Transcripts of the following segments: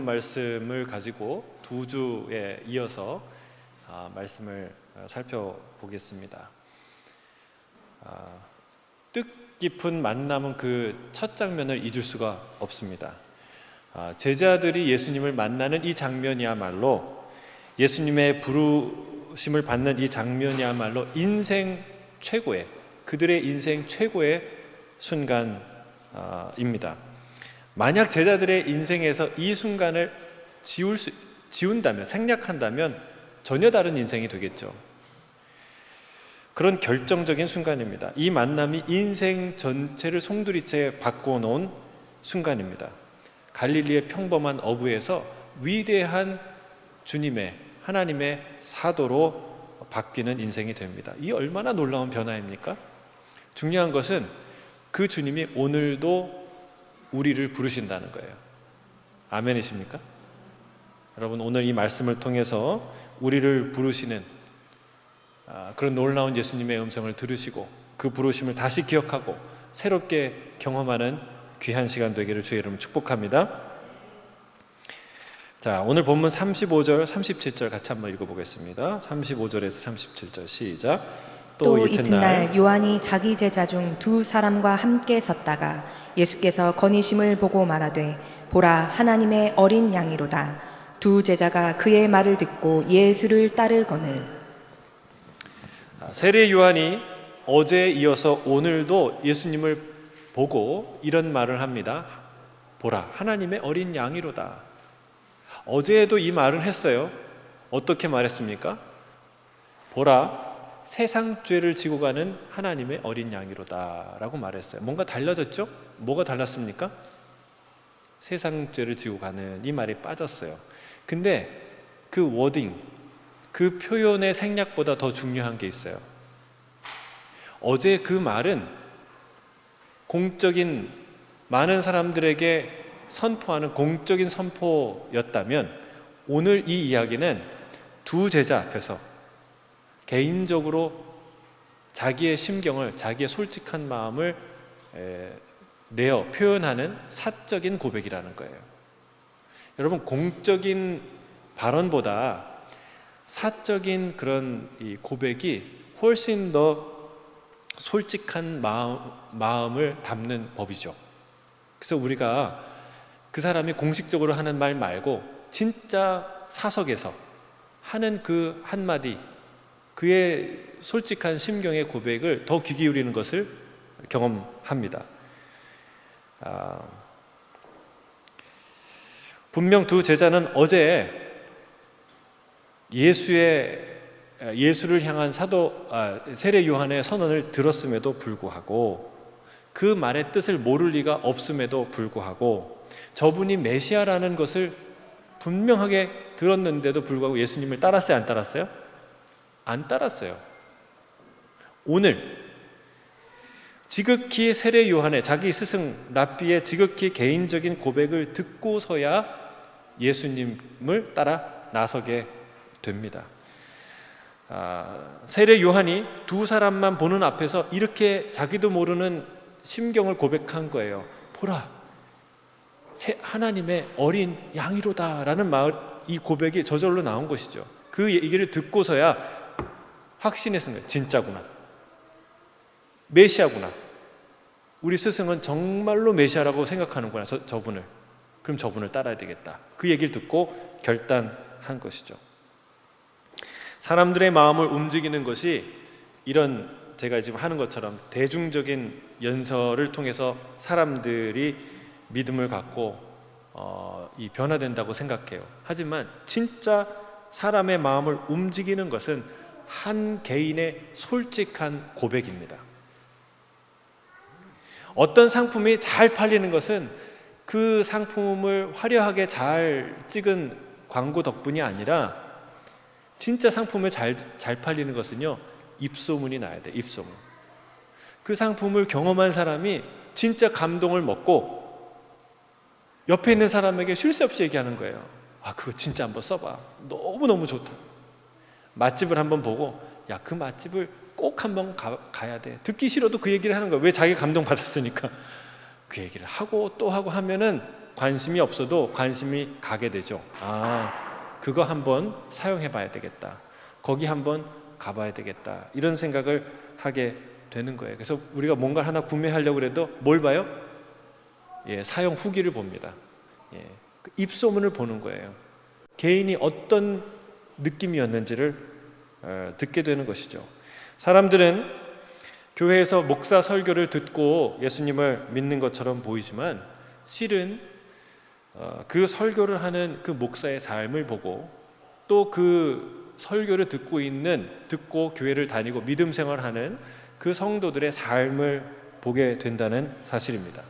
본문 말씀을 가지고 두 주에 이어서 말씀을 살펴보겠습니다. 뜻깊은 만남은 그 첫 장면을 잊을 수가 없습니다. 제자들이 예수님을 만나는 이 장면이야말로, 예수님의 부르심을 받는 이 장면이야말로 인생 최고의, 그들의 인생 최고의 순간입니다. 만약 제자들의 인생에서 이 순간을 지운다면, 생략한다면 전혀 다른 인생이 되겠죠. 그런 결정적인 순간입니다. 이 만남이 인생 전체를 송두리째 바꿔놓은 순간입니다. 갈릴리의 평범한 어부에서 위대한 주님의, 하나님의 사도로 바뀌는 인생이 됩니다. 이 얼마나 놀라운 변화입니까? 중요한 것은 그 주님이 오늘도 우리를 부르신다는 거예요. 아멘이십니까? 여러분, 오늘 이 말씀을 통해서 우리를 부르시는 그런 놀라운 예수님의 음성을 들으시고 그 부르심을 다시 기억하고 새롭게 경험하는 귀한 시간 되기를 주의 이름으로 축복합니다. 자, 오늘 본문 35절, 37절 같이 한번 읽어보겠습니다. 35절에서 37절 시작. 또 이튿날 요한이 자기 제자 중 두 사람과 함께 섰다가 예수께서 거니심을 보고 말하되 보라, 하나님의 어린 양이로다. 두 제자가 그의 말을 듣고 예수를 따르거늘. 세례 요한이 어제에 이어서 오늘도 예수님을 보고 이런 말을 합니다. 보라, 하나님의 어린 양이로다. 어제에도 이 말을 했어요. 어떻게 말했습니까? 보라, 세상 죄를 지고 가는 하나님의 어린 양이로다 라고 말했어요. 뭔가 달라졌죠? 뭐가 달랐습니까? 세상 죄를 지고 가는 이 말이 빠졌어요. 근데 그 워딩, 그 표현의 생략보다 더 중요한 게 있어요. 어제 그 말은 공적인, 많은 사람들에게 선포하는 공적인 선포였다면, 오늘 이 이야기는 두 제자 앞에서 개인적으로 자기의 심경을, 자기의 솔직한 마음을 내어 표현하는 사적인 고백이라는 거예요. 여러분, 공적인 발언보다 사적인 그런 이 고백이 훨씬 더 솔직한 마음을 담는 법이죠. 그래서 우리가 그 사람이 공식적으로 하는 말 말고 진짜 사석에서 하는 그 한마디, 그의 솔직한 심경의 고백을 더 귀 기울이는 것을 경험합니다. 분명 두 제자는 어제 예수를 향한 세례 요한의 선언을 들었음에도 불구하고, 그 말의 뜻을 모를 리가 없음에도 불구하고, 저분이 메시아라는 것을 분명하게 들었는데도 불구하고 예수님을 따랐어요, 안 따랐어요? 안 따랐어요. 오늘 지극히 세례 요한의, 자기 스승 랍비의 지극히 개인적인 고백을 듣고서야 예수님을 따라 나서게 됩니다. 세례 요한이 두 사람만 보는 앞에서 이렇게 자기도 모르는 심경을 고백한 거예요. 보라, 하나님의 어린 양이로다 라는 이 고백이 저절로 나온 것이죠. 그 얘기를 듣고서야 확신했은 거예요. 진짜구나, 메시아구나, 우리 스승은 정말로 메시아라고 생각하는구나, 저분을. 그럼 저분을 따라야 되겠다. 그 얘기를 듣고 결단한 것이죠. 사람들의 마음을 움직이는 것이 이런, 제가 지금 하는 것처럼 대중적인 연설을 통해서 사람들이 믿음을 갖고 변화된다고 생각해요. 하지만 진짜 사람의 마음을 움직이는 것은 한 개인의 솔직한 고백입니다. 어떤 상품이 잘 팔리는 것은 그 상품을 화려하게 잘 찍은 광고 덕분이 아니라, 진짜 상품을 잘 팔리는 것은요, 입소문이 나야 돼. 입소문. 그 상품을 경험한 사람이 진짜 감동을 먹고 옆에 있는 사람에게 쉴 새 없이 얘기하는 거예요. 그거 진짜 한번 써봐, 너무너무 좋다. 맛집을 한번 보고, 야, 그 맛집을 꼭 한번 가야 돼. 듣기 싫어도 그 얘기를 하는 거예요. 왜? 자기가 감동받았으니까. 그 얘기를 하고 또 하고 하면은 관심이 없어도 관심이 가게 되죠. 그거 한번 사용해 봐야 되겠다. 거기 한번 가봐야 되겠다. 이런 생각을 하게 되는 거예요. 그래서 우리가 뭔가를 하나 구매하려고 해도 뭘 봐요? 사용 후기를 봅니다. 그 입소문을 보는 거예요. 개인이 어떤 느낌이었는지를 듣게 되는 것이죠. 사람들은 교회에서 목사 설교를 듣고 예수님을 믿는 것처럼 보이지만 실은 그 설교를 하는 그 목사의 삶을 보고 또 그 설교를 듣고 교회를 다니고 믿음 생활하는 그 성도들의 삶을 보게 된다는 사실입니다.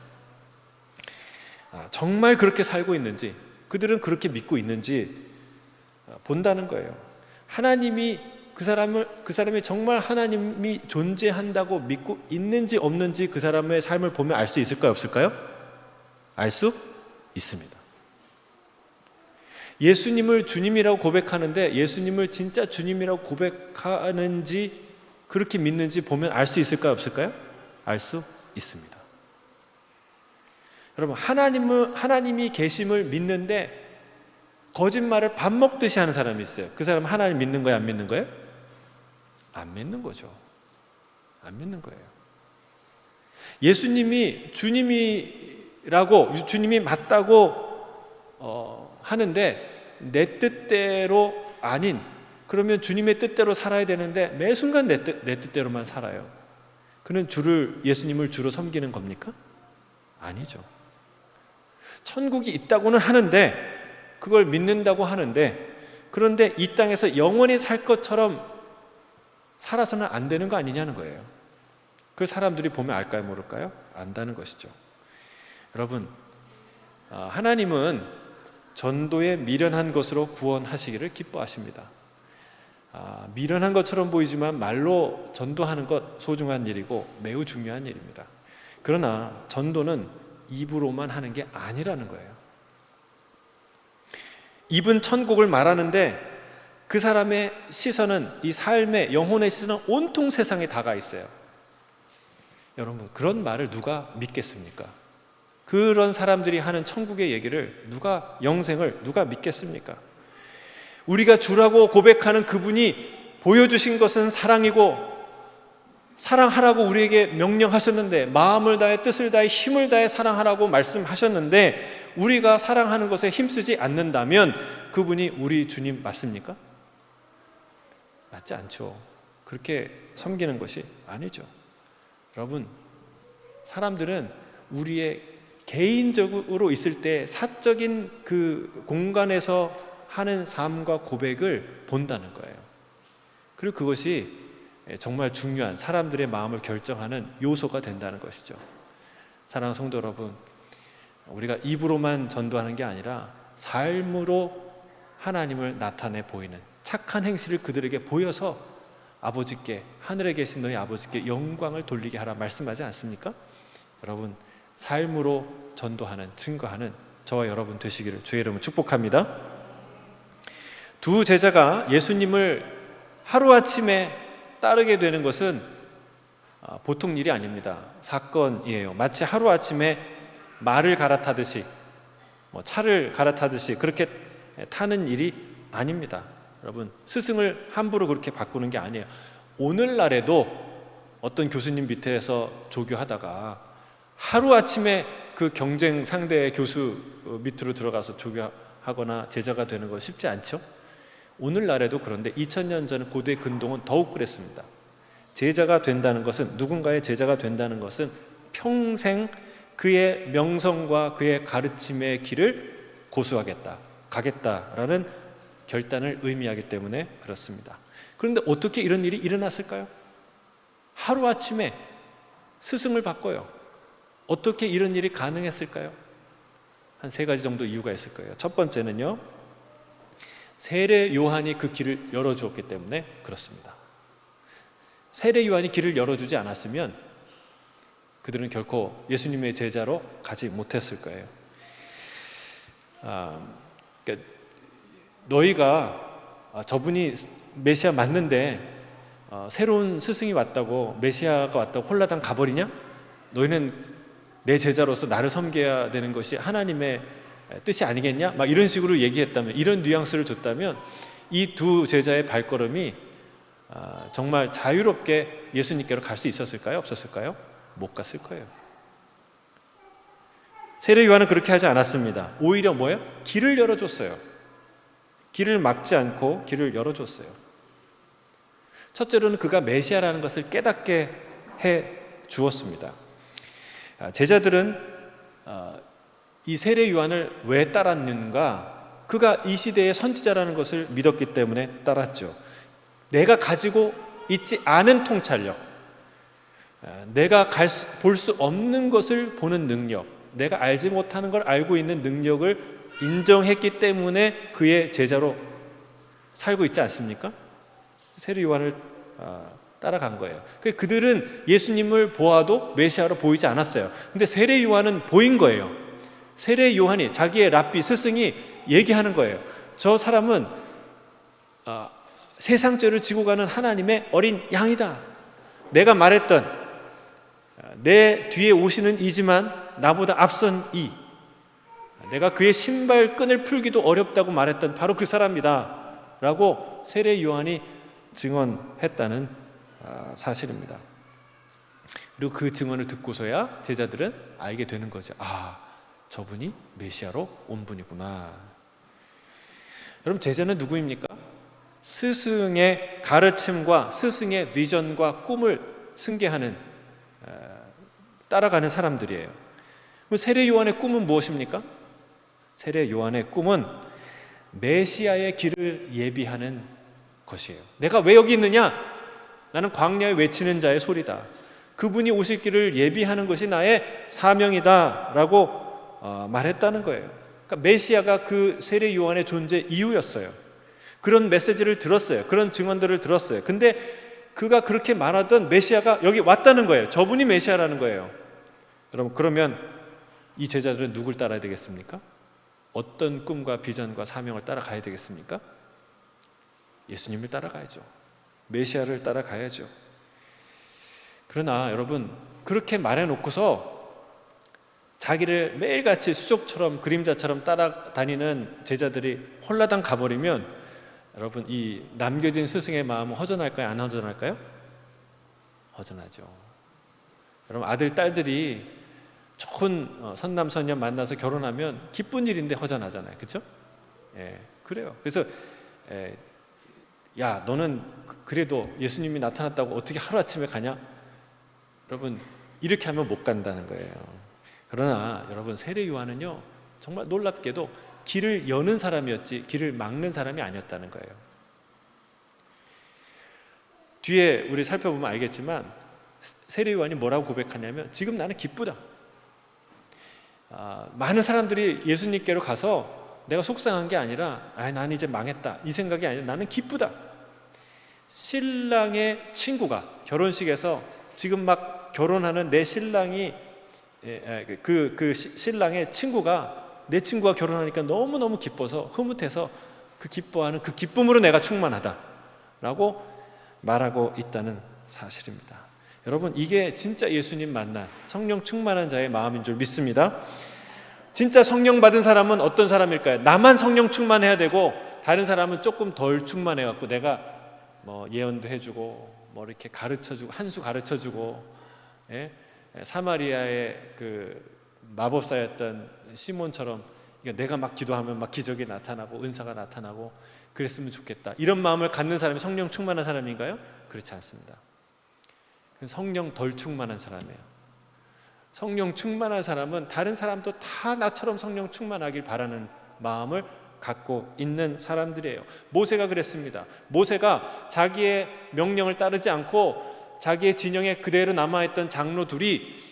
정말 그렇게 살고 있는지, 그들은 그렇게 믿고 있는지 본다는 거예요. 하나님이 그 사람이 정말 하나님이 존재한다고 믿고 있는지 없는지 그 사람의 삶을 보면 알 수 있을까요, 없을까요? 알 수 있습니다. 예수님을 주님이라고 고백하는데 예수님을 진짜 주님이라고 고백하는지 그렇게 믿는지 보면 알 수 있을까요, 없을까요? 알 수 있습니다. 여러분, 하나님이 계심을 믿는데 거짓말을 밥 먹듯이 하는 사람이 있어요. 그 사람은 하나님 믿는 거예요, 안 믿는 거예요? 안 믿는 거죠. 안 믿는 거예요. 예수님이 주님이 맞다고 하는데 내 뜻대로 아닌, 그러면 주님의 뜻대로 살아야 되는데 매 순간 내 뜻대로만 살아요. 그는 예수님을 주로 섬기는 겁니까? 아니죠. 천국이 있다고는 하는데, 그걸 믿는다고 하는데, 그런데 이 땅에서 영원히 살 것처럼 살아서는 안 되는 거 아니냐는 거예요. 그 사람들이 보면 알까요, 모를까요? 안다는 것이죠. 여러분, 하나님은 전도에 미련한 것으로 구원하시기를 기뻐하십니다. 미련한 것처럼 보이지만 말로 전도하는 것 소중한 일이고 매우 중요한 일입니다. 그러나 전도는 입으로만 하는 게 아니라는 거예요. 입은 천국을 말하는데 그 사람의 시선은, 이 삶의 영혼의 시선은 온통 세상에 다가 있어요. 여러분, 그런 말을 누가 믿겠습니까? 그런 사람들이 하는 천국의 얘기를 영생을 누가 믿겠습니까? 우리가 주라고 고백하는 그분이 보여주신 것은 사랑이고, 사랑하라고 우리에게 명령하셨는데, 마음을 다해 뜻을 다해 힘을 다해 사랑하라고 말씀하셨는데 우리가 사랑하는 것에 힘쓰지 않는다면 그분이 우리 주님 맞습니까? 맞지 않죠. 그렇게 섬기는 것이 아니죠. 여러분, 사람들은 우리의 개인적으로 있을 때 사적인 그 공간에서 하는 삶과 고백을 본다는 거예요. 그리고 그것이 정말 중요한 사람들의 마음을 결정하는 요소가 된다는 것이죠. 사랑하는 성도 여러분, 우리가 입으로만 전도하는 게 아니라 삶으로 하나님을 나타내 보이는 착한 행실을 그들에게 보여서 아버지께, 하늘에 계신 너희 아버지께 영광을 돌리게 하라 말씀하지 않습니까? 여러분, 삶으로 전도하는, 증거하는 저와 여러분 되시기를 주의 이름으로 축복합니다. 두 제자가 예수님을 하루아침에 따르게 되는 것은 보통 일이 아닙니다. 사건이에요. 마치 하루아침에 말을 갈아타듯이, 차를 갈아타듯이 그렇게 타는 일이 아닙니다. 여러분, 스승을 함부로 그렇게 바꾸는 게 아니에요. 오늘날에도 어떤 교수님 밑에서 조교하다가 하루아침에 그 경쟁 상대의 교수 밑으로 들어가서 조교하거나 제자가 되는 건 쉽지 않죠? 오늘날에도 그런데 2000년 전 고대 근동은 더욱 그랬습니다. 제자가 된다는 것은, 누군가의 제자가 된다는 것은 평생 그의 명성과 그의 가르침의 길을 고수하겠다, 가겠다라는 결단을 의미하기 때문에 그렇습니다. 그런데 어떻게 이런 일이 일어났을까요? 하루아침에 스승을 바꿔요. 어떻게 이런 일이 가능했을까요? 한 3가지 정도 이유가 있을 거예요. 첫 번째는요, 세례 요한이 그 길을 열어주었기 때문에 그렇습니다. 세례 요한이 길을 열어주지 않았으면 그들은 결코 예수님의 제자로 가지 못했을 거예요. 그러니까 너희가 저분이 메시아 맞는데 새로운 스승이 왔다고, 메시아가 왔다고 홀라당 가버리냐? 너희는 내 제자로서 나를 섬겨야 되는 것이 하나님의 뜻이 아니겠냐? 막 이런 식으로 얘기했다면, 이런 뉘앙스를 줬다면 이 두 제자의 발걸음이 정말 자유롭게 예수님께로 갈 수 있었을까요? 없었을까요? 못 갔을 거예요. 세례 요한은 그렇게 하지 않았습니다. 오히려 뭐예요? 길을 열어줬어요. 길을 막지 않고 길을 열어줬어요. 첫째로는 그가 메시아라는 것을 깨닫게 해 주었습니다. 제자들은 이 세례 요한을 왜 따랐는가? 그가 이 시대의 선지자라는 것을 믿었기 때문에 따랐죠. 내가 가지고 있지 않은 통찰력, 내가 볼 수 없는 것을 보는 능력, 내가 알지 못하는 걸 알고 있는 능력을 인정했기 때문에 그의 제자로 살고 있지 않습니까? 세례 요한을 따라간 거예요. 그들은 예수님을 보아도 메시아로 보이지 않았어요. 근데 세례 요한은 보인 거예요. 세례 요한이 자기의 랍비 스승이 얘기하는 거예요. 저 사람은 세상 죄를 지고 가는 하나님의 어린 양이다. 내가 말했던 내 뒤에 오시는 이지만 나보다 앞선 이, 내가 그의 신발끈을 풀기도 어렵다고 말했던 바로 그 사람이다 라고 세례 요한이 증언했다는 사실입니다. 그리고 그 증언을 듣고서야 제자들은 알게 되는 거죠. 저분이 메시아로 온 분이구나. 여러분, 제자는 누구입니까? 스승의 가르침과 스승의 비전과 꿈을 승계하는, 따라가는 사람들이에요. 그럼 세례 요한의 꿈은 무엇입니까? 세례 요한의 꿈은 메시아의 길을 예비하는 것이에요. 내가 왜 여기 있느냐? 나는 광야에 외치는 자의 소리다. 그분이 오실 길을 예비하는 것이 나의 사명이다 라고 말했다는 거예요. 그러니까 메시아가 그 세례 요한의 존재 이유였어요. 그런 메시지를 들었어요. 그런 증언들을 들었어요. 근데 그가 그렇게 말하던 메시아가 여기 왔다는 거예요. 저분이 메시아라는 거예요. 여러분, 그러면 이 제자들은 누굴 따라야 되겠습니까? 어떤 꿈과 비전과 사명을 따라가야 되겠습니까? 예수님을 따라가야죠. 메시아를 따라가야죠. 그러나 여러분, 그렇게 말해놓고서 자기를 매일같이 수족처럼 그림자처럼 따라다니는 제자들이 홀라당 가버리면 여러분, 이 남겨진 스승의 마음은 허전할까요? 안 허전할까요? 허전하죠. 여러분, 아들, 딸들이 좋은 선남, 선녀 만나서 결혼하면 기쁜 일인데 허전하잖아요. 그렇죠? 그래요. 그래서 야, 너는 그래도 예수님이 나타났다고 어떻게 하루아침에 가냐? 여러분, 이렇게 하면 못 간다는 거예요. 그러나 여러분, 세례 요한은요, 정말 놀랍게도 길을 여는 사람이었지 길을 막는 사람이 아니었다는 거예요. 뒤에 우리 살펴보면 알겠지만 세례 요한이 뭐라고 고백하냐면, 지금 나는 기쁘다. 많은 사람들이 예수님께로 가서 내가 속상한 게 아니라 나는 이제 망했다 이 생각이 아니라 나는 기쁘다. 신랑의 친구가 결혼식에서 지금 막 결혼하는 내 신랑이 그 신랑의 친구가 내 친구가 결혼하니까 너무너무 기뻐서 흐뭇해서 그 기뻐하는 그 기쁨으로 내가 충만하다 라고 말하고 있다는 사실입니다. 여러분, 이게 진짜 예수님 만난 성령 충만한 자의 마음인 줄 믿습니다. 진짜 성령 받은 사람은 어떤 사람일까요? 나만 성령 충만해야 되고 다른 사람은 조금 덜 충만해갖고 내가 뭐 예언도 해주고 뭐 이렇게 가르쳐주고 한 수 가르쳐주고, 사마리아의 그 마법사였던 시몬처럼 내가 막 기도하면 막 기적이 나타나고 은사가 나타나고 그랬으면 좋겠다, 이런 마음을 갖는 사람이 성령 충만한 사람인가요? 그렇지 않습니다. 성령 덜 충만한 사람이에요. 성령 충만한 사람은 다른 사람도 다 나처럼 성령 충만하길 바라는 마음을 갖고 있는 사람들이에요. 모세가 그랬습니다. 모세가 자기의 명령을 따르지 않고 자기의 진영에 그대로 남아있던 장로들이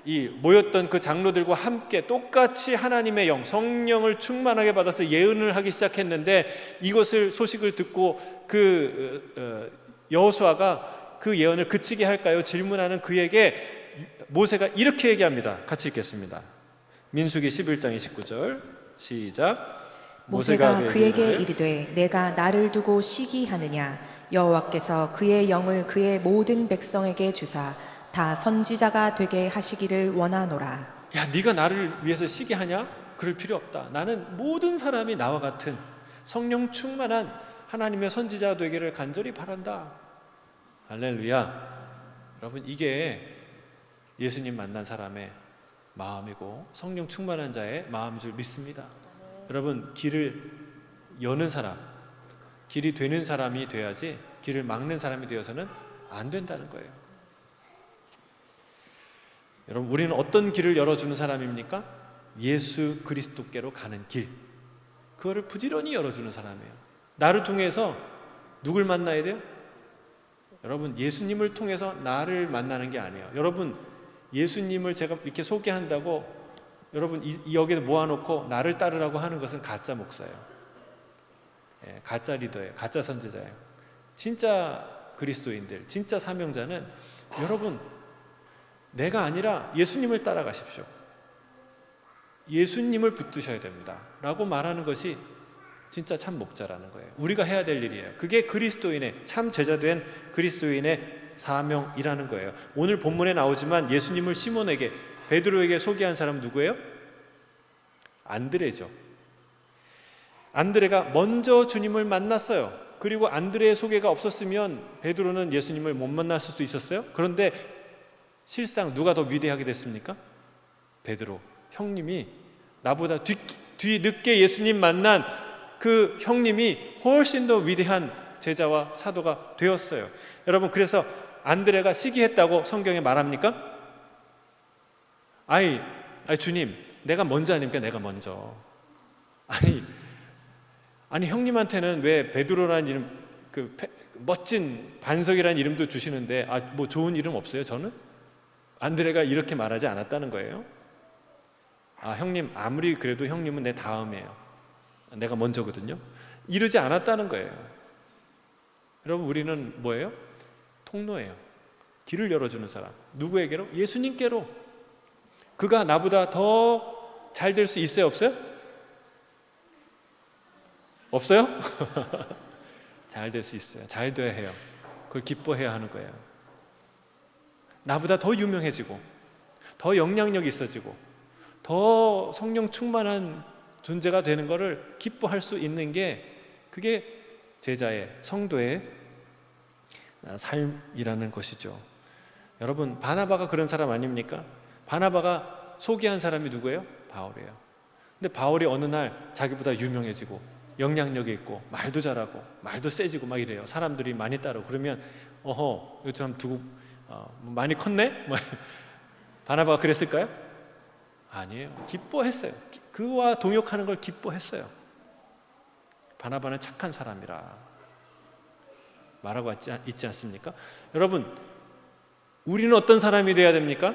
이 모였던 그 장로들과 함께 똑같이 하나님의 영, 성령을 충만하게 받아서 예언을 하기 시작했는데, 이것을 소식을 듣고 그 여호수아가 그 예언을 그치게 할까요? 질문하는 그에게 모세가 이렇게 얘기합니다. 같이 읽겠습니다. 민수기 11장 29절 시작. 모세가 그에게 이르되 내가 나를 두고 시기하느냐? 여호와께서 그의 영을 그의 모든 백성에게 주사 다 선지자가 되게 하시기를 원하노라. 야, 네가 나를 위해서 시기하냐? 그럴 필요 없다. 나는 모든 사람이 나와 같은 성령 충만한 하나님의 선지자 되기를 간절히 바란다. 할렐루야. 여러분, 이게 예수님 만난 사람의 마음이고 성령 충만한 자의 마음인 줄 믿습니다. 여러분, 길을 여는 사람, 길이 되는 사람이 돼야지 길을 막는 사람이 되어서는 안 된다는 거예요. 여러분, 우리는 어떤 길을 열어주는 사람입니까? 예수 그리스도께로 가는 길, 그거를 부지런히 열어주는 사람이에요. 나를 통해서 누굴 만나야 돼요? 여러분, 예수님을 통해서 나를 만나는 게 아니에요. 여러분, 예수님을 제가 이렇게 소개한다고 여러분 여기에 모아놓고 나를 따르라고 하는 것은 가짜 목사예요. 가짜 리더예요. 가짜 선지자예요. 진짜 그리스도인들, 진짜 사명자는 여러분, 내가 아니라 예수님을 따라가십시오. 예수님을 붙드셔야 됩니다 라고 말하는 것이 진짜 참 목자라는 거예요. 우리가 해야 될 일이에요. 그게 그리스도인의, 참 제자된 그리스도인의 사명이라는 거예요. 오늘 본문에 나오지만 예수님을 시몬에게, 베드로에게 소개한 사람 누구예요? 안드레죠. 안드레가 먼저 주님을 만났어요. 그리고 안드레의 소개가 없었으면 베드로는 예수님을 못 만났을 수도 있었어요. 그런데 실상 누가 더 위대하게 됐습니까? 베드로 형님이, 나보다 뒤늦게 예수님 만난 그 형님이 훨씬 더 위대한 제자와 사도가 되었어요. 여러분, 그래서 안드레가 시기했다고 성경에 말합니까? 아니 주님, 내가 먼저 아닙니까? 내가 먼저. 아니 형님한테는 왜 베드로라는 이름, 그 멋진 반석이라는 이름도 주시는데 뭐 좋은 이름 없어요? 저는? 안드레가 이렇게 말하지 않았다는 거예요. 형님, 아무리 그래도 형님은 내 다음이에요. 내가 먼저거든요. 이러지 않았다는 거예요. 여러분, 우리는 뭐예요? 통로예요. 길을 열어주는 사람. 누구에게로? 예수님께로. 그가 나보다 더 잘 될 수 있어요? 없어요? 없어요? 잘 될 수 있어요. 잘 돼야 해요. 그걸 기뻐해야 하는 거예요. 나보다 더 유명해지고, 더 영향력이 있어지고, 더 성령 충만한 존재가 되는 것을 기뻐할 수 있는 게, 그게 제자의, 성도의 삶이라는 것이죠. 여러분, 바나바가 그런 사람 아닙니까? 바나바가 소개한 사람이 누구예요? 바울이에요. 근데 바울이 어느 날 자기보다 유명해지고 영향력이 있고 말도 잘하고 말도 세지고 막 이래요. 사람들이 많이 따르고 그러면 이거 좀 두고 많이 컸네? 바나바가 그랬을까요? 아니에요. 기뻐했어요. 그와 동역하는 걸 기뻐했어요. 바나바는 착한 사람이라 말하고 있지 않습니까? 여러분, 우리는 어떤 사람이 되어야 됩니까?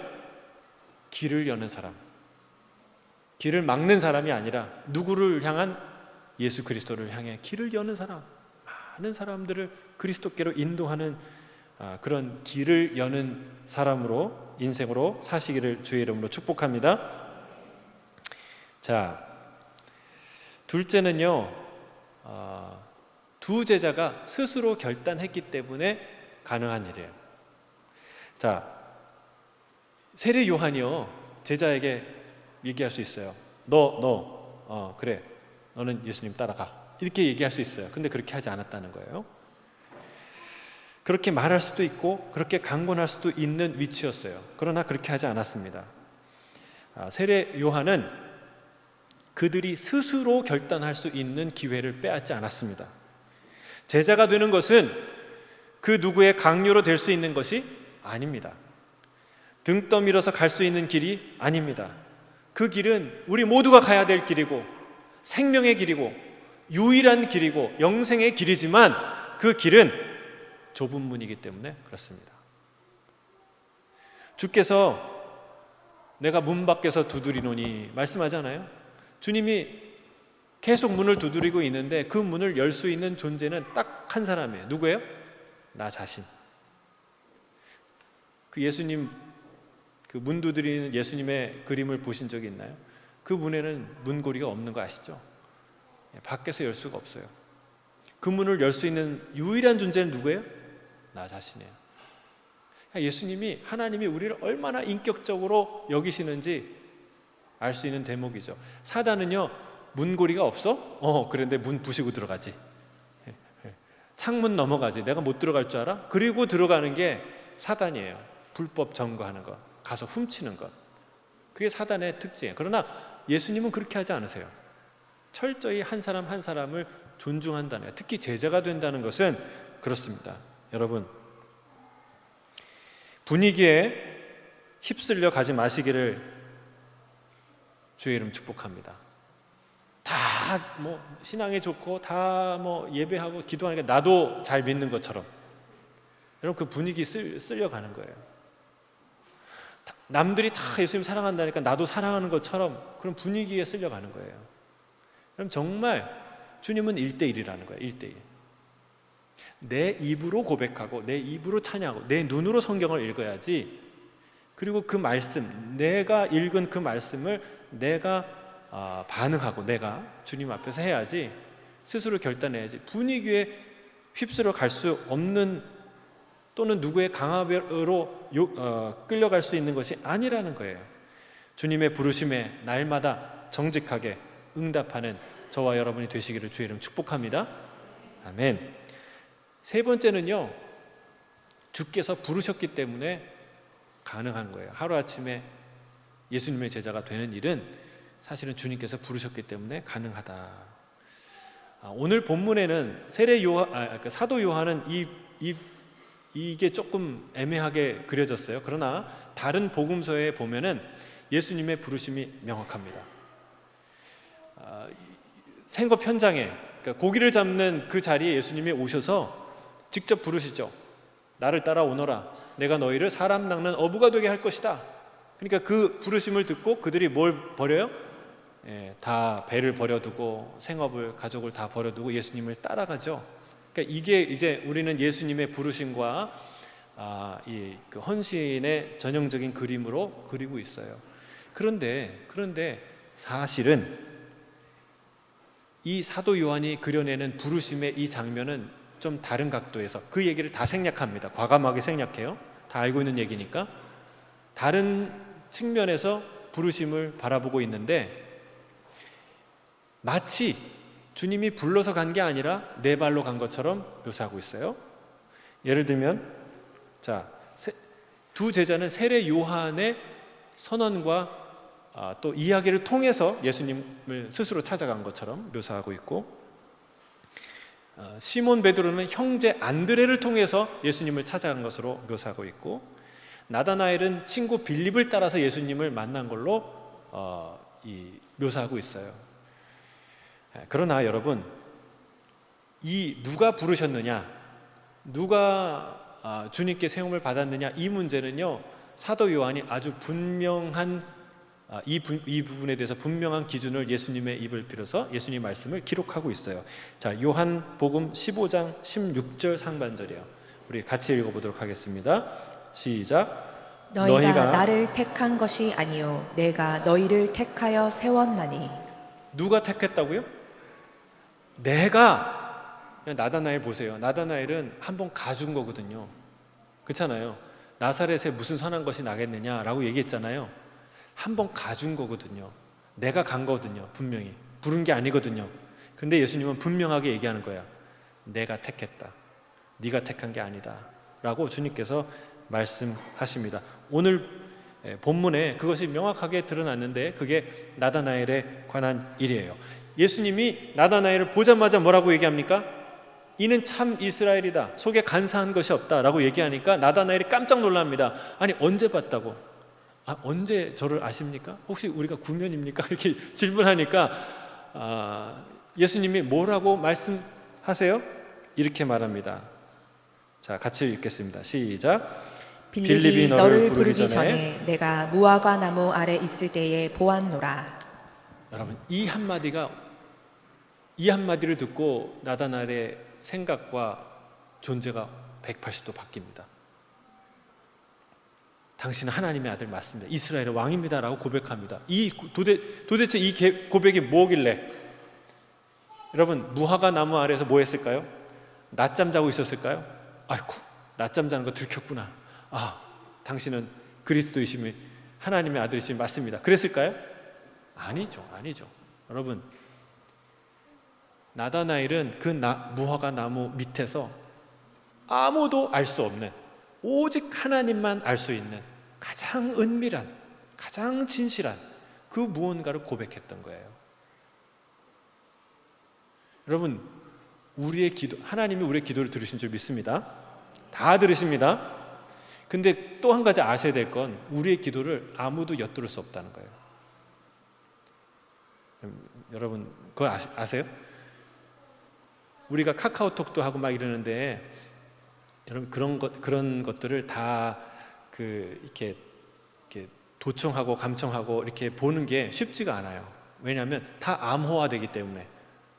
길을 여는 사람, 길을 막는 사람이 아니라 누구를 향한? 예수 그리스도를 향해 길을 여는 사람, 많은 사람들을 그리스도께로 인도하는 그런 길을 여는 사람으로, 인생으로 사시기를 주의 이름으로 축복합니다. 자, 둘째는요, 두 제자가 스스로 결단했기 때문에 가능한 일이에요. 자, 세례 요한이요, 제자에게 얘기할 수 있어요. 그래, 너는 예수님 따라가, 이렇게 얘기할 수 있어요. 근데 그렇게 하지 않았다는 거예요. 그렇게 말할 수도 있고 그렇게 강권할 수도 있는 위치였어요. 그러나 그렇게 하지 않았습니다. 세례 요한은 그들이 스스로 결단할 수 있는 기회를 빼앗지 않았습니다. 제자가 되는 것은 그 누구의 강요로 될 수 있는 것이 아닙니다. 등 떠밀어서 갈 수 있는 길이 아닙니다. 그 길은 우리 모두가 가야 될 길이고 생명의 길이고 유일한 길이고 영생의 길이지만 그 길은 좁은 문이기 때문에 그렇습니다. 주께서 내가 문 밖에서 두드리노니 말씀하잖아요. 주님이 계속 문을 두드리고 있는데 그 문을 열 수 있는 존재는 딱 한 사람이에요. 누구예요? 나 자신. 그 예수님, 그 문 두드리는 예수님의 그림을 보신 적이 있나요? 그 문에는 문고리가 없는 거 아시죠? 밖에서 열 수가 없어요. 그 문을 열 수 있는 유일한 존재는 누구예요? 나 자신이에요. 예수님이, 하나님이 우리를 얼마나 인격적으로 여기시는지 알 수 있는 대목이죠. 사단은요, 문고리가 없어? 그런데 문 부시고 들어가지. 창문 넘어가지. 내가 못 들어갈 줄 알아? 그리고 들어가는 게 사단이에요. 불법 점거하는 것, 가서 훔치는 것. 그게 사단의 특징이에요. 그러나 예수님은 그렇게 하지 않으세요. 철저히 한 사람 한 사람을 존중한다는 거예요. 특히 제자가 된다는 것은 그렇습니다. 여러분, 분위기에 휩쓸려 가지 마시기를 주의 이름 축복합니다. 다 뭐 신앙이 좋고 다 뭐 예배하고 기도하니까 나도 잘 믿는 것처럼, 여러분, 그 분위기 쓸려가는 거예요. 남들이 다 예수님 사랑한다니까 나도 사랑하는 것처럼 그런 분위기에 쓸려가는 거예요. 그럼 정말 주님은 1대1이라는 거예요. 1대1. 내 입으로 고백하고 내 입으로 찬양하고 내 눈으로 성경을 읽어야지. 그리고 그 말씀, 내가 읽은 그 말씀을 내가 반응하고 내가 주님 앞에서 해야지, 스스로 결단해야지. 분위기에 휩쓸어 갈 수 없는, 또는 누구의 강압으로 끌려갈 수 있는 것이 아니라는 거예요. 주님의 부르심에 날마다 정직하게 응답하는 저와 여러분이 되시기를 주의 이름 축복합니다. 아멘. 세 번째는요, 주께서 부르셨기 때문에 가능한 거예요. 하루아침에 예수님의 제자가 되는 일은 사실은 주님께서 부르셨기 때문에 가능하다. 오늘 본문에는 사도 요한은 이게 조금 애매하게 그려졌어요. 그러나 다른 복음서에 보면은 예수님의 부르심이 명확합니다. 생업 현장에, 그러니까 고기를 잡는 그 자리에 예수님이 오셔서 직접 부르시죠. 나를 따라오너라. 내가 너희를 사람 낚는 어부가 되게 할 것이다. 그러니까 그 부르심을 듣고 그들이 뭘 버려요? 다 배를 버려두고 생업을, 가족을 다 버려두고 예수님을 따라가죠. 그러니까 이게 이제 우리는 예수님의 부르심과 그 헌신의 전형적인 그림으로 그리고 있어요. 그런데 사실은 이 사도 요한이 그려내는 부르심의 이 장면은 좀 다른 각도에서 그 얘기를 다 생략합니다. 과감하게 생략해요. 다 알고 있는 얘기니까. 다른 측면에서 부르심을 바라보고 있는데, 마치 주님이 불러서 간 게 아니라 네 발로 간 것처럼 묘사하고 있어요. 예를 들면, 두 제자는 세례 요한의 선언과 또 이야기를 통해서 예수님을 스스로 찾아간 것처럼 묘사하고 있고, 시몬 베드로는 형제 안드레를 통해서 예수님을 찾아간 것으로 묘사하고 있고, 나다나엘은 친구 빌립을 따라서 예수님을 만난 걸로 묘사하고 있어요. 그러나 여러분, 이 누가 부르셨느냐, 누가 주님께 세움을 받았느냐, 이 문제는요, 사도 요한이 아주 분명한 이 부분에 대해서 분명한 기준을 예수님의 입을 빌어서 예수님 말씀을 기록하고 있어요. 자, 요한복음 15장 16절 상반절이에요. 우리 같이 읽어보도록 하겠습니다. 시작. 너희가 나를 택한 것이 아니요 내가 너희를 택하여 세웠나니. 누가 택했다고요? 내가. 나다나엘 보세요. 나다나엘은 한번 가준 거거든요. 그렇잖아요. 나사렛에 무슨 선한 것이 나겠느냐라고 얘기했잖아요. 한번 가준 거거든요. 내가 간 거거든요. 분명히 부른 게 아니거든요. 근데 예수님은 분명하게 얘기하는 거야. 내가 택했다. 네가 택한 게 아니다 라고 주님께서 말씀하십니다. 오늘 본문에 그것이 명확하게 드러났는데, 그게 나다나엘에 관한 일이에요. 예수님이 나다나엘을 보자마자 뭐라고 얘기합니까? 이는 참 이스라엘이다. 속에 간사한 것이 없다 라고 얘기하니까 나다나엘이 깜짝 놀랍니다. 아니, 언제 봤다고? 언제 저를 아십니까? 혹시 우리가 구면입니까? 이렇게 질문하니까 예수님이 뭐라고 말씀하세요? 이렇게 말합니다. 자, 같이 읽겠습니다. 시작. 빌립이 너를 부르기 전에 내가 무화과 나무 아래 있을 때에 보았노라. 여러분, 이 한마디를 듣고 나다나엘의 생각과 존재가 180도 바뀝니다. 당신은 하나님의 아들 맞습니다. 이스라엘의 왕입니다 라고 고백합니다. 도대체 이 고백이 뭐길래? 여러분, 무화과 나무 아래에서 뭐 했을까요? 낮잠 자고 있었을까요? 아이고, 낮잠 자는 거 들켰구나. 당신은 그리스도이심이 하나님의 아들이심이 맞습니다. 그랬을까요? 아니죠. 여러분, 나다나엘은 그 무화과 나무 밑에서 아무도 알 수 없는, 오직 하나님만 알 수 있는 가장 은밀한, 가장 진실한 그 무언가를 고백했던 거예요. 여러분, 우리의 기도, 하나님이 우리의 기도를 들으신 줄 믿습니다. 다 들으십니다. 근데 또 한 가지 아셔야 될 건 우리의 기도를 아무도 엿들을 수 없다는 거예요. 여러분, 그거 아세요? 우리가 카카오톡도 하고 막 이러는데, 여러분, 그런 것들을 다 이렇게 도청하고 감청하고 이렇게 보는 게 쉽지가 않아요. 왜냐하면 다 암호화되기 때문에.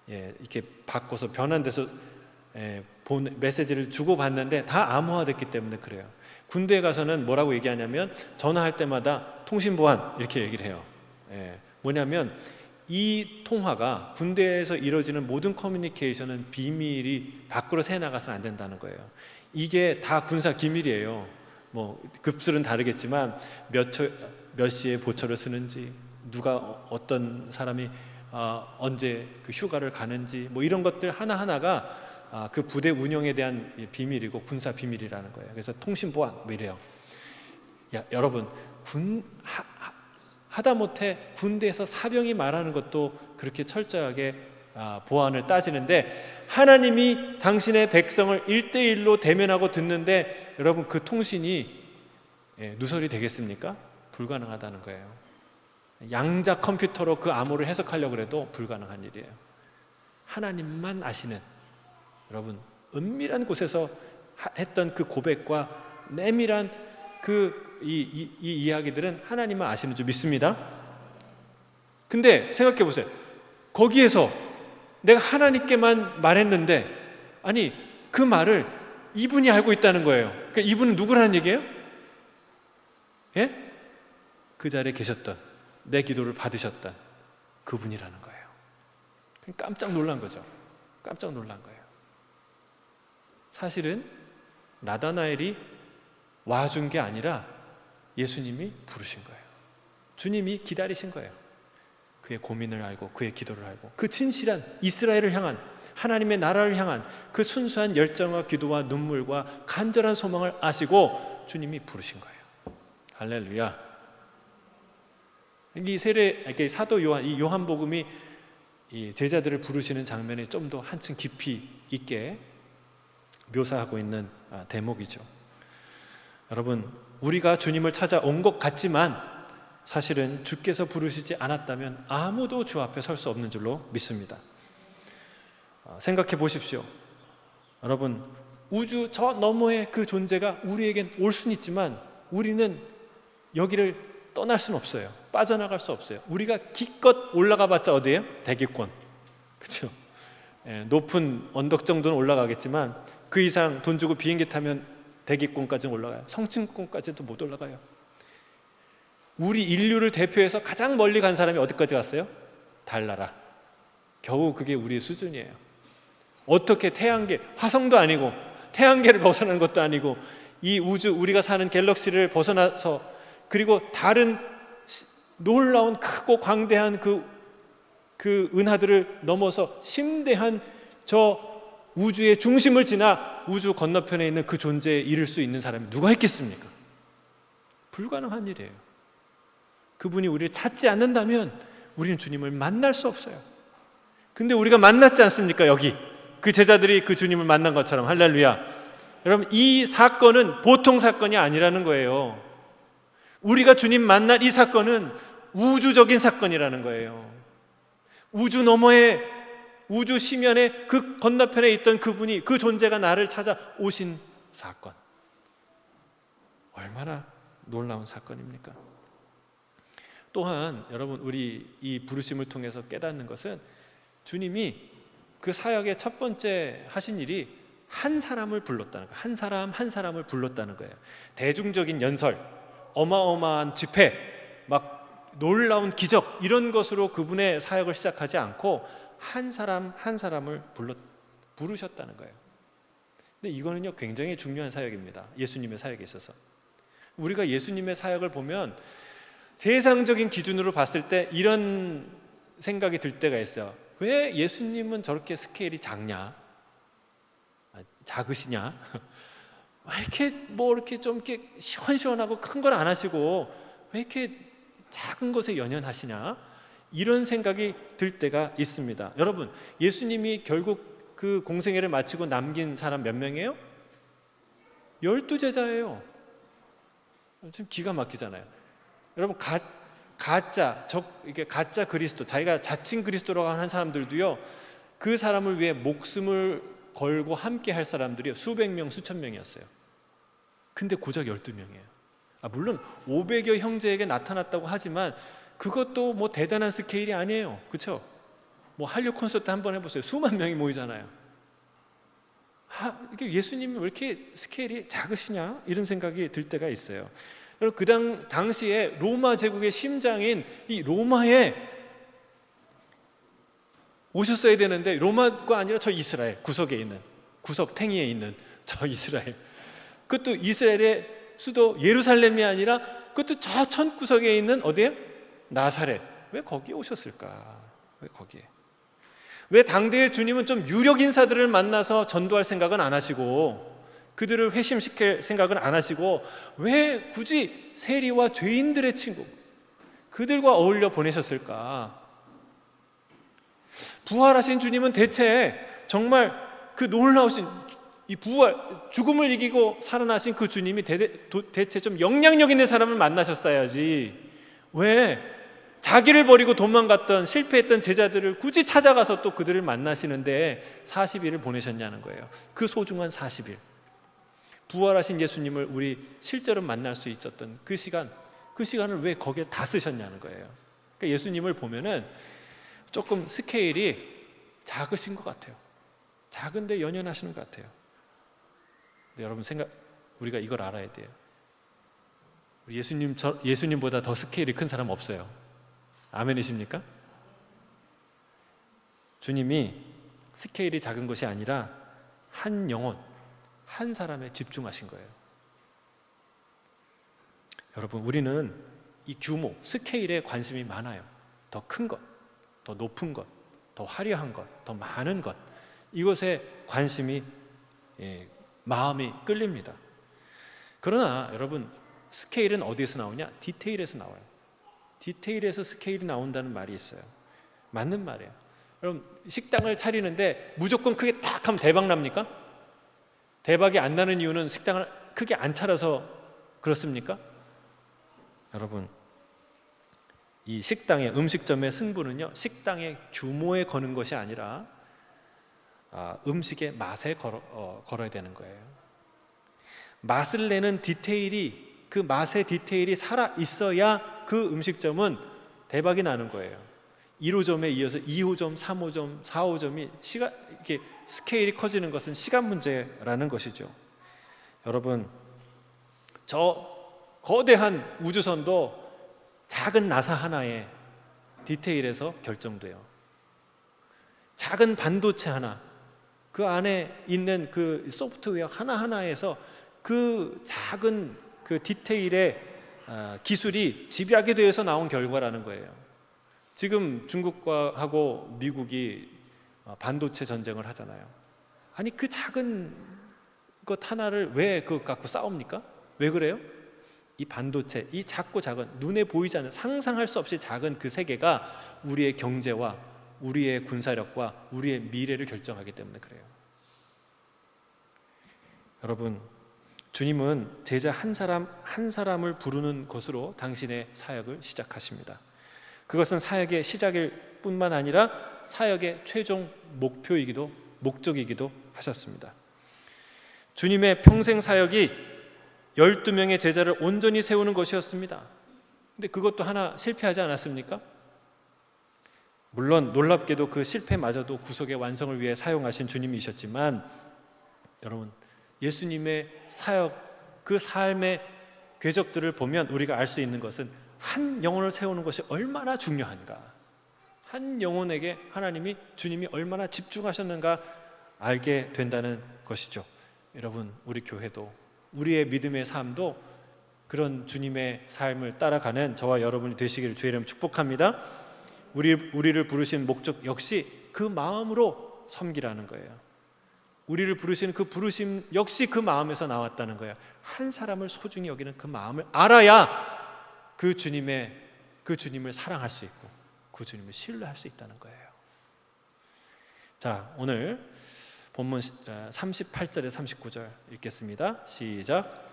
이렇게 바꿔서 변환돼서 메시지를 주고받는데 다 암호화됐기 때문에 그래요. 군대에 가서는 뭐라고 얘기하냐면 전화할 때마다 통신보안 이렇게 얘기를 해요. 뭐냐면 이 통화가 군대에서 이루어지는 모든 커뮤니케이션은 비밀이 밖으로 새나가서는 안 된다는 거예요. 이게 다 군사 기밀이에요. 뭐 급수는 다르겠지만 몇 시에 보초를 쓰는지, 누가 어떤 사람이 언제 그 휴가를 가는지, 뭐 이런 것들 하나하나가 그 부대 운영에 대한 비밀이고 군사 비밀이라는 거예요. 그래서 통신보안 뭐 이래요. 여러분, 하다못해 군대에서 사병이 말하는 것도 그렇게 철저하게 보안을 따지는데, 하나님이 당신의 백성을 1대1로 대면하고 듣는데 여러분, 그 통신이 누설이 되겠습니까? 불가능하다는 거예요. 양자 컴퓨터로 그 암호를 해석하려고 해도 불가능한 일이에요. 하나님만 아시는, 여러분, 은밀한 곳에서 했던 그 고백과 내밀한 이 이야기들은 하나님만 아시는 줄 믿습니다. 근데 생각해 보세요. 거기에서 내가 하나님께만 말했는데, 아니 그 말을 이분이 알고 있다는 거예요. 그러니까 이분은 누구라는 얘기예요? 그 자리에 계셨던, 내 기도를 받으셨던 그분이라는 거예요. 깜짝 놀란 거죠. 깜짝 놀란 거예요. 사실은 나다나엘이 와준 게 아니라 예수님이 부르신 거예요. 주님이 기다리신 거예요. 그의 고민을 알고 그의 기도를 알고 그 진실한 이스라엘을 향한, 하나님의 나라를 향한 그 순수한 열정과 기도와 눈물과 간절한 소망을 아시고 주님이 부르신 거예요. 할렐루야. 이 사도 요한, 이 요한복음이 이 제자들을 부르시는 장면이 좀 더 한층 깊이 있게 묘사하고 있는 대목이죠. 여러분, 우리가 주님을 찾아온 것 같지만 사실은 주께서 부르시지 않았다면 아무도 주 앞에 설 수 없는 줄로 믿습니다. 생각해 보십시오. 여러분, 우주 저 너머의 그 존재가 우리에겐 올 수는 있지만 우리는 여기를 떠날 수는 없어요. 빠져나갈 수 없어요. 우리가 기껏 올라가 봤자 어디예요? 대기권. 그렇죠? 높은 언덕 정도는 올라가겠지만 그 이상 돈 주고 비행기 타면 대기권까지는 올라가요. 성층권까지도 못 올라가요. 우리 인류를 대표해서 가장 멀리 간 사람이 어디까지 갔어요? 달나라. 겨우 그게 우리의 수준이에요. 어떻게 태양계, 화성도 아니고 태양계를 벗어나는 것도 아니고 이 우주, 우리가 사는 갤럭시를 벗어나서, 그리고 다른 놀라운 크고 광대한 그 은하들을 넘어서 심대한 저 우주의 중심을 지나 우주 건너편에 있는 그 존재에 이를 수 있는 사람이 누가 있겠습니까? 불가능한 일이에요. 그분이 우리를 찾지 않는다면 우리는 주님을 만날 수 없어요. 근데 우리가 만났지 않습니까? 여기 그 제자들이 그 주님을 만난 것처럼. 할렐루야. 여러분, 이 사건은 보통 사건이 아니라는 거예요. 우리가 주님 만날 이 사건은 우주적인 사건이라는 거예요. 우주 너머에, 우주 심연의 그 건너편에 있던 그분이, 그 존재가 나를 찾아오신 사건. 얼마나 놀라운 사건입니까? 또한 여러분, 우리 이 부르심을 통해서 깨닫는 것은 주님이 그 사역의 첫 번째 하신 일이 한 사람을 불렀다는 거예요. 한 사람을 불렀다는 거예요. 대중적인 연설, 어마어마한 집회, 막 놀라운 기적, 이런 것으로 그분의 사역을 시작하지 않고 한 사람을 부르셨다는 거예요. 근데 이거는요 굉장히 중요한 사역입니다. 예수님의 사역에 있어서. 우리가 예수님의 사역을 보면 세상적인 기준으로 봤을 때 이런 생각이 들 때가 있어요. 왜 예수님은 저렇게 스케일이 작냐? 작으시냐? 왜 이렇게 이렇게 좀 이렇게 시원시원하고 큰 걸 안 하시고 왜 이렇게 작은 것에 연연하시냐? 이런 생각이 들 때가 있습니다. 여러분, 예수님이 결국 그 공생애를 마치고 남긴 사람 몇 명이에요? 12제자예요. 좀 기가 막히잖아요. 여러분, 이게 가짜 그리스도, 자기가 자칭 그리스도라고 하는 사람들도요, 그 사람을 위해 목숨을 걸고 함께 할 사람들이 수백 명, 수천 명이었어요. 근데 고작 12명이에요. 물론 500여 형제에게 나타났다고 하지만 그것도 뭐 대단한 스케일이 아니에요. 그렇죠? 뭐 한류 콘서트 한번 해보세요. 수만 명이 모이잖아요. 이게 예수님이 왜 이렇게 스케일이 작으시냐? 이런 생각이 들 때가 있어요. 여러분, 그 당시에 로마 제국의 심장인 이 로마에 오셨어야 되는데, 로마가 아니라 저 이스라엘 구석탱이에 있는 저 이스라엘, 그것도 이스라엘의 수도 예루살렘이 아니라 그것도 저 천구석에 있는 어디에? 나사렛. 왜 거기에 오셨을까? 왜 거기에? 왜 당대의 주님은 좀 유력 인사들을 만나서 전도할 생각은 안 하시고 그들을 회심시킬 생각은 안 하시고 왜 굳이 세리와 죄인들의 친구, 그들과 어울려 보내셨을까? 부활하신 주님은 대체 정말 그 놀라우신 이 부활, 죽음을 이기고 살아나신 그 주님이 대체 좀 영향력 있는 사람을 만나셨어야지 왜 자기를 버리고 도망갔던 실패했던 제자들을 굳이 찾아가서 또 그들을 만나시는데 40일을 보내셨냐는 거예요. 그 소중한 40일, 부활하신 예수님을 우리 실제로 만날 수 있었던 그 시간을 왜 거기에 다 쓰셨냐는 거예요. 그러니까 예수님을 보면은 조금 스케일이 작으신 것 같아요. 작은데 연연하시는 것 같아요. 근데 여러분, 우리가 이걸 알아야 돼요. 우리 예수님보다 더 스케일이 큰 사람 없어요. 아멘이십니까? 주님이 스케일이 작은 것이 아니라 한 영혼, 한 사람에 집중하신 거예요. 여러분, 우리는 이 규모, 스케일에 관심이 많아요. 더 큰 것, 더 높은 것, 더 화려한 것, 더 많은 것, 이것에 관심이, 마음이 끌립니다. 그러나 여러분, 스케일은 어디에서 나오냐? 디테일에서 나와요. 디테일에서 스케일이 나온다는 말이 있어요. 맞는 말이에요. 여러분, 식당을 차리는데 무조건 크게 딱 하면 대박 납니까? 대박이 안 나는 이유는 식당을 크게 안 차려서 그렇습니까? 여러분, 이 식당의, 음식점의 승부는요, 식당의 규모에 거는 것이 아니라 음식의 맛에 걸어야 되는 거예요. 맛을 내는 디테일이, 그 맛의 디테일이 살아 있어야 그 음식점은 대박이 나는 거예요. 1호점에 이어서 2호점, 3호점, 4호점이 이렇게 스케일이 커지는 것은 시간 문제라는 것이죠. 여러분, 저 거대한 우주선도 작은 나사 하나의 디테일에서 결정돼요. 작은 반도체 하나, 그 안에 있는 그 소프트웨어 하나하나에서 그 작은 그 디테일의 기술이 집약이 되어서 나온 결과라는 거예요. 지금 중국하고 미국이 반도체 전쟁을 하잖아요. 아니, 그 작은 것 하나를 왜 그것 갖고 싸웁니까? 왜 그래요? 이 반도체, 이 작고 작은, 눈에 보이지 않는, 상상할 수 없이 작은 그 세계가 우리의 경제와 우리의 군사력과 우리의 미래를 결정하기 때문에 그래요. 여러분, 주님은 제자 한 사람을 부르는 것으로 당신의 사역을 시작하십니다. 그것은 사역의 시작일 뿐만 아니라 사역의 최종 목적이기도 하셨습니다. 주님의 평생 사역이 12명의 제자를 온전히 세우는 것이었습니다. 근데 그것도 하나 실패하지 않았습니까? 물론 놀랍게도 그 실패마저도 구속의 완성을 위해 사용하신 주님이셨지만, 여러분, 예수님의 사역, 그 삶의 궤적들을 보면 우리가 알 수 있는 것은 한 영혼을 세우는 것이 얼마나 중요한가, 한 영혼에게 주님이 얼마나 집중하셨는가 알게 된다는 것이죠. 여러분, 우리 교회도, 우리의 믿음의 삶도 그런 주님의 삶을 따라가는 저와 여러분이 되시기를 주의 이름 축복합니다. 우리를 부르신 목적 역시 그 마음으로 섬기라는 거예요. 우리를 부르시는 그 부르심 역시 그 마음에서 나왔다는 거예요. 한 사람을 소중히 여기는 그 마음을 알아야 그 주님을 사랑할 수 있고 그 주님을 신뢰할 수 있다는 거예요. 자, 오늘 본문 38절에 39절 읽겠습니다. 시작.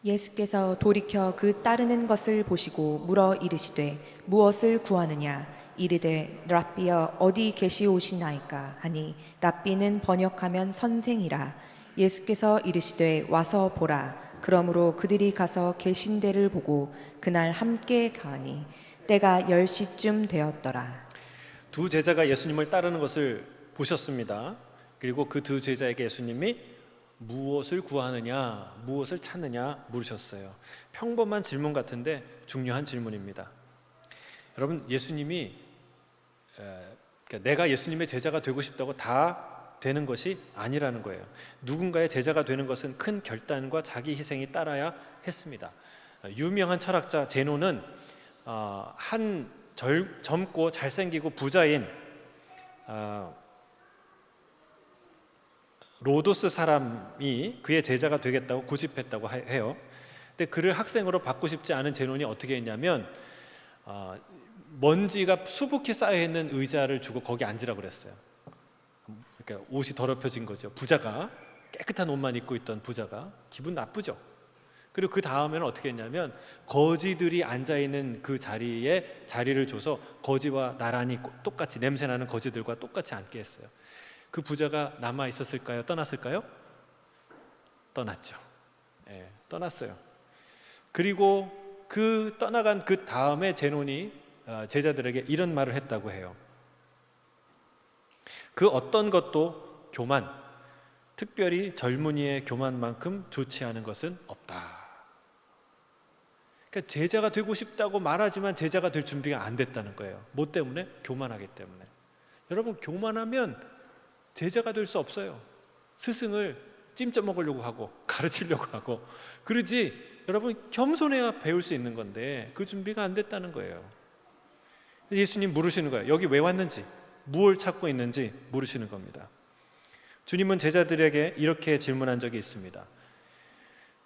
예수께서 돌이켜 그 따르는 것을 보시고 물어 이르시되 무엇을 구하느냐 이르되 랍비여 어디 계시오시나이까 하니 랍비는 번역하면 선생이라. 예수께서 이르시되 와서 보라. 그러므로 그들이 가서 계신 데를 보고 그날 함께 가니 때가 10시쯤 되었더라. 두 제자가 예수님을 따르는 것을 보셨습니다. 그리고 그 두 제자에게 예수님이 무엇을 구하느냐, 무엇을 찾느냐 물으셨어요. 평범한 질문 같은데 중요한 질문입니다. 여러분, 예수님이 내가 예수님의 제자가 되고 싶다고 다 되는 것이 아니라는 거예요. 누군가의 제자가 되는 것은 큰 결단과 자기 희생이 따라야 했습니다. 유명한 철학자 제노는 한 젊고 잘생기고 부자인 로도스 사람이 그의 제자가 되겠다고 고집했다고 해요. 근데 그를 학생으로 받고 싶지 않은 제논이 어떻게 했냐면 먼지가 수북히 쌓여 있는 의자를 주고 거기 앉으라고 그랬어요. 그러니까 옷이 더럽혀진 거죠. 부자가 깨끗한 옷만 입고 있던 부자가 기분 나쁘죠. 그리고 그 다음에는 어떻게 했냐면 거지들이 앉아 있는 그 자리에 자리를 줘서 거지와 나란히 똑같이 냄새나는 거지들과 똑같이 앉게 했어요. 그 부자가 남아 있었을까요? 떠났을까요? 떠났죠. 떠났어요. 그리고 그 떠나간 그 다음에 제논이 제자들에게 이런 말을 했다고 해요. 그 어떤 것도 교만, 특별히 젊은이의 교만만큼 좋지 않은 것은 없다. 그러니까 제자가 되고 싶다고 말하지만 제자가 될 준비가 안 됐다는 거예요. 뭐 때문에? 교만하기 때문에. 여러분, 교만하면 제자가 될 수 없어요. 스승을 찜쪄 먹으려고 하고 가르치려고 하고 그러지. 여러분, 겸손해야 배울 수 있는 건데 그 준비가 안 됐다는 거예요. 예수님 물으시는 거예요. 여기 왜 왔는지, 무엇을 찾고 있는지 물으시는 겁니다. 주님은 제자들에게 이렇게 질문한 적이 있습니다.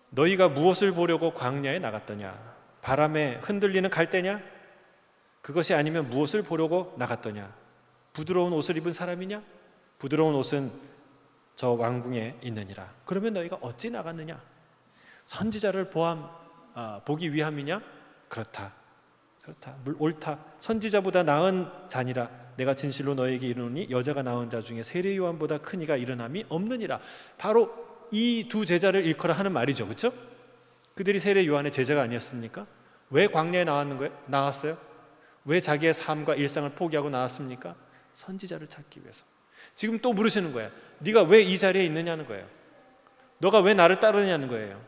너희가 무엇을 보려고 광야에 나갔더냐? 바람에 흔들리는 갈대냐? 그것이 아니면 무엇을 보려고 나갔더냐? 부드러운 옷을 입은 사람이냐? 부드러운 옷은 저 왕궁에 있느니라. 그러면 너희가 어찌 나갔느냐? 선지자를 보기 위함이냐? 그렇다. 옳다. 선지자보다 나은 자니라. 내가 진실로 너에게 이르노니 여자가 낳은 자 중에 세례 요한보다 큰 이가 일어남이 없느니라. 바로 이 두 제자를 일컬어 하는 말이죠. 그렇죠? 그들이 세례 요한의 제자가 아니었습니까? 왜 광야에 나왔어요? 왜 자기의 삶과 일상을 포기하고 나왔습니까? 선지자를 찾기 위해서. 지금 또 물으시는 거예요. 네가 왜 이 자리에 있느냐는 거예요. 너가 왜 나를 따르느냐는 거예요.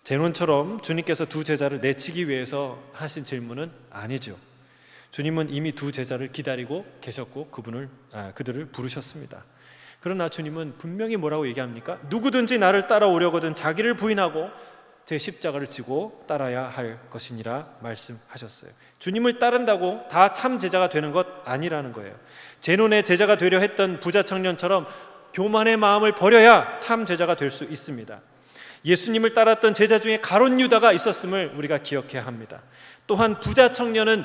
제논처럼 주님께서 두 제자를 내치기 위해서 하신 질문은 아니죠. 주님은 이미 두 제자를 기다리고 계셨고 그들을 부르셨습니다. 그러나 주님은 분명히 뭐라고 얘기합니까? 누구든지 나를 따라오려거든 자기를 부인하고 제 십자가를 지고 따라야 할 것이니라 말씀하셨어요. 주님을 따른다고 다 참 제자가 되는 것 아니라는 거예요. 제논의 제자가 되려 했던 부자 청년처럼 교만의 마음을 버려야 참 제자가 될 수 있습니다. 예수님을 따랐던 제자 중에 가룟 유다가 있었음을 우리가 기억해야 합니다. 또한 부자 청년은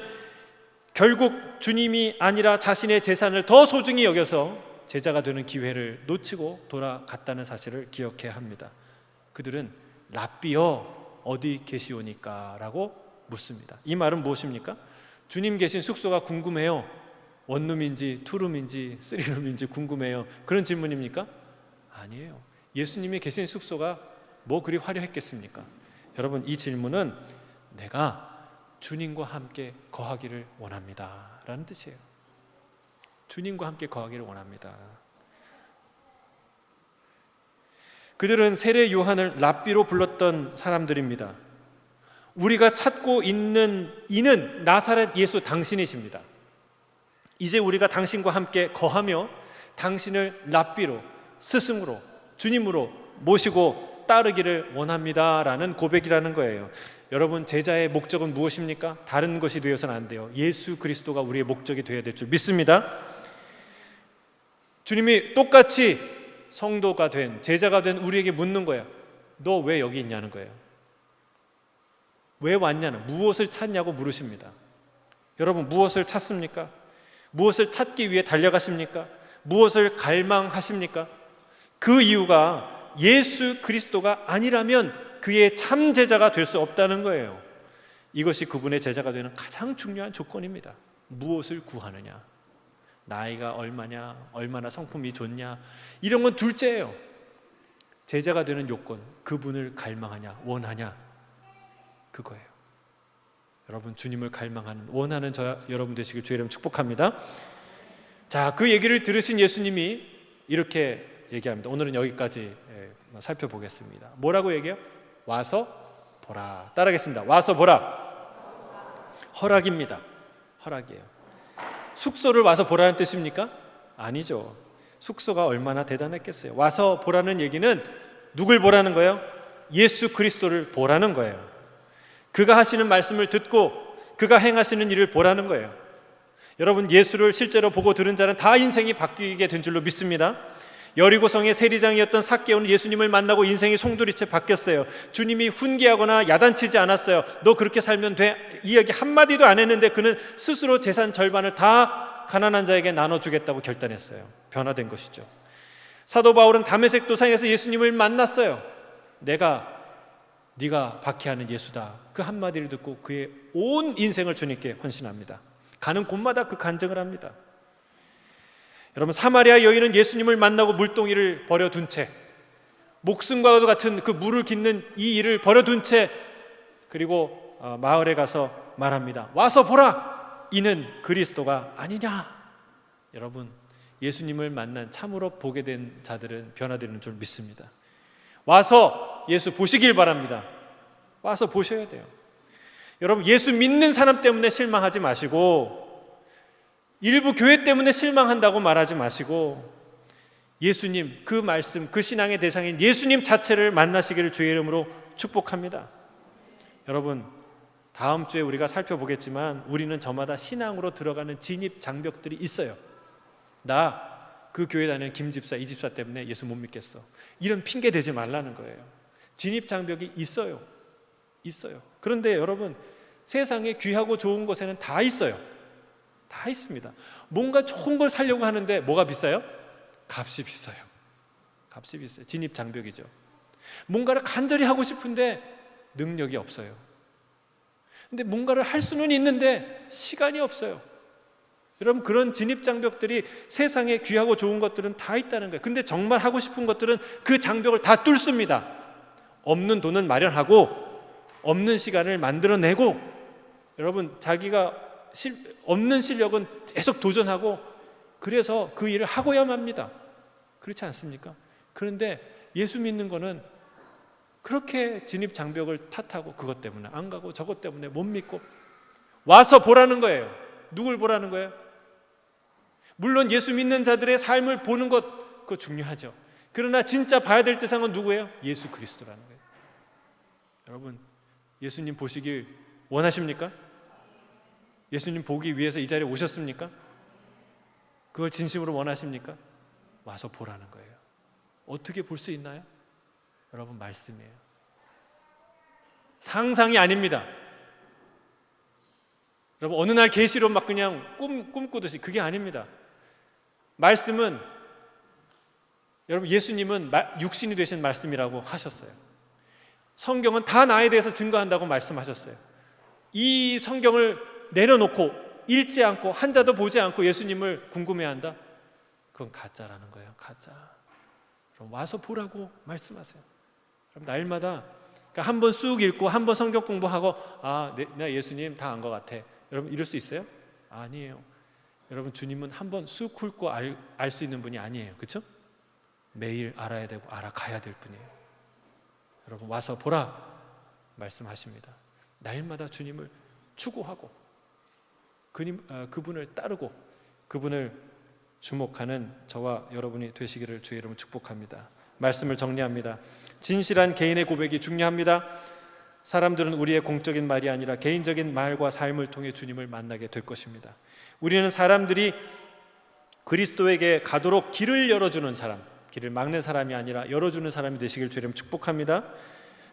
결국 주님이 아니라 자신의 재산을 더 소중히 여겨서 제자가 되는 기회를 놓치고 돌아갔다는 사실을 기억해야 합니다. 그들은 랍비여 어디 계시오니까? 라고 묻습니다. 이 말은 무엇입니까? 주님 계신 숙소가 궁금해요. 원룸인지 투룸인지 쓰리룸인지 궁금해요. 그런 질문입니까? 아니에요. 예수님이 계신 숙소가 뭐 그리 화려했겠습니까? 여러분, 이 질문은 내가 주님과 함께 거하기를 원합니다 라는 뜻이에요. 주님과 함께 거하기를 원합니다. 그들은 세례 요한을 랍비로 불렀던 사람들입니다. 우리가 찾고 있는 이는 나사렛 예수 당신이십니다. 이제 우리가 당신과 함께 거하며 당신을 랍비로, 스승으로, 주님으로 모시고 따르기를 원합니다라는 고백이라는 거예요. 여러분, 제자의 목적은 무엇입니까? 다른 것이 되어서는 안 돼요. 예수 그리스도가 우리의 목적이 되어야 될 줄 믿습니다. 주님이 똑같이 성도가 된, 제자가 된 우리에게 묻는 거예요. 너 왜 여기 있냐는 거예요. 왜 왔냐는, 무엇을 찾냐고 물으십니다. 여러분, 무엇을 찾습니까? 무엇을 찾기 위해 달려가십니까? 무엇을 갈망하십니까? 그 이유가 예수 그리스도가 아니라면 그의 참 제자가 될 수 없다는 거예요. 이것이 그분의 제자가 되는 가장 중요한 조건입니다. 무엇을 구하느냐, 나이가 얼마냐, 얼마나 성품이 좋냐, 이런 건 둘째예요. 제자가 되는 요건, 그분을 갈망하냐, 원하냐, 그거예요. 여러분, 주님을 갈망하는, 원하는 여러분 되시길 주의 이름 축복합니다. 자, 그 얘기를 들으신 예수님이 이렇게 얘기합니다. 오늘은 여기까지 살펴보겠습니다. 뭐라고 얘기해요? 와서 보라. 따라하겠습니다. 와서 보라. 허락입니다. 허락이에요. 숙소를 와서 보라는 뜻입니까? 아니죠. 숙소가 얼마나 대단했겠어요. 와서 보라는 얘기는 누굴 보라는 거예요? 예수 그리스도를 보라는 거예요. 그가 하시는 말씀을 듣고 그가 행하시는 일을 보라는 거예요. 여러분, 예수를 실제로 보고 들은 자는 다 인생이 바뀌게 된 줄로 믿습니다. 여리고성의 세리장이었던 삭개오는 예수님을 만나고 인생이 송두리째 바뀌었어요. 주님이 훈계하거나 야단치지 않았어요. 너 그렇게 살면 돼, 이 얘기 한마디도 안 했는데 그는 스스로 재산 절반을 다 가난한 자에게 나눠주겠다고 결단했어요. 변화된 것이죠. 사도 바울은 다메섹 도상에서 예수님을 만났어요. 네가 박해하는 예수다, 그 한마디를 듣고 그의 온 인생을 주님께 헌신합니다. 가는 곳마다 그 간증을 합니다. 여러분, 사마리아 여인은 예수님을 만나고 물동이를 버려둔 채, 목숨과도 같은 그 물을 깃는 이 일을 버려둔 채, 그리고 마을에 가서 말합니다. 와서 보라, 이는 그리스도가 아니냐. 여러분, 예수님을 만난, 참으로 보게 된 자들은 변화되는 줄 믿습니다. 와서 예수 보시길 바랍니다. 와서 보셔야 돼요. 여러분, 예수 믿는 사람 때문에 실망하지 마시고, 일부 교회 때문에 실망한다고 말하지 마시고, 예수님, 그 말씀, 그 신앙의 대상인 예수님 자체를 만나시기를 주의 이름으로 축복합니다. 여러분, 다음 주에 우리가 살펴보겠지만 우리는 저마다 신앙으로 들어가는 진입 장벽들이 있어요. 나 그 교회 다니는 김 집사, 이 집사 때문에 예수 못 믿겠어, 이런 핑계 대지 말라는 거예요. 진입 장벽이 있어요. 그런데 여러분, 세상에 귀하고 좋은 것에는 다 있어요. 다 있습니다. 뭔가 좋은 걸 사려고 하는데 뭐가 비싸요? 값이 비싸요. 진입 장벽이죠. 뭔가를 간절히 하고 싶은데 능력이 없어요. 근데 뭔가를 할 수는 있는데 시간이 없어요. 여러분, 그런 진입 장벽들이 세상에 귀하고 좋은 것들은 다 있다는 거예요. 근데 정말 하고 싶은 것들은 그 장벽을 다 뚫습니다. 없는 돈은 마련하고, 없는 시간을 만들어내고, 여러분, 자기가 없는 실력은 계속 도전하고, 그래서 그 일을 하고야만 합니다. 그렇지 않습니까? 그런데 예수 믿는 거는 그렇게 진입 장벽을 탓하고, 그것 때문에 안 가고 저것 때문에 못 믿고, 와서 보라는 거예요. 누굴 보라는 거예요? 물론 예수 믿는 자들의 삶을 보는 것, 그거 중요하죠. 그러나 진짜 봐야 될 대상은 누구예요? 예수 그리스도라는 거예요. 여러분, 예수님 보시길 원하십니까? 예수님 보기 위해서 이 자리에 오셨습니까? 그걸 진심으로 원하십니까? 와서 보라는 거예요. 어떻게 볼 수 있나요? 여러분, 말씀이에요. 상상이 아닙니다. 여러분, 어느 날 계시로 막 그냥 꿈꾸듯이, 그게 아닙니다. 말씀은, 여러분, 예수님은 육신이 되신 말씀이라고 하셨어요. 성경은 다 나에 대해서 증거한다고 말씀하셨어요. 이 성경을 내려놓고 읽지 않고 한자도 보지 않고 예수님을 궁금해한다? 그건 가짜라는 거예요. 가짜. 그럼 와서 보라고 말씀하세요. 그럼 날마다, 그러니까 한 번 쑥 읽고 한 번 성경 공부하고, 나 예수님 다 안 것 같아, 여러분, 이럴 수 있어요? 아니에요. 여러분, 주님은 한 번 쑥 훑고 알 수 있는 분이 아니에요. 그렇죠? 매일 알아야 되고 알아가야 될 분이에요. 여러분, 와서 보라 말씀하십니다. 날마다 주님을 추구하고 그분을 따르고 그분을 주목하는 저와 여러분이 되시기를 주의 이름으로 축복합니다. 말씀을 정리합니다. 진실한 개인의 고백이 중요합니다. 사람들은 우리의 공적인 말이 아니라 개인적인 말과 삶을 통해 주님을 만나게 될 것입니다. 우리는 사람들이 그리스도에게 가도록 길을 열어주는 사람, 길을 막는 사람이 아니라 열어주는 사람이 되시길 주님 축복합니다.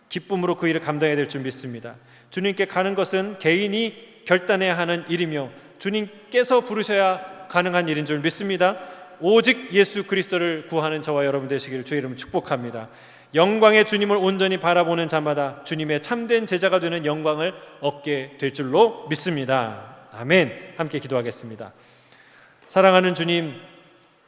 기쁨으로 그 일을 감당해야 될 줄 믿습니다. 주님께 가는 것은 개인이 결단해야 하는 일이며 주님께서 부르셔야 가능한 일인 줄 믿습니다. 오직 예수 그리스도를 구하는 저와 여러분 되시기를 주의 이름으로 축복합니다. 영광의 주님을 온전히 바라보는 자마다 주님의 참된 제자가 되는 영광을 얻게 될 줄로 믿습니다. 아멘. 함께 기도하겠습니다. 사랑하는 주님,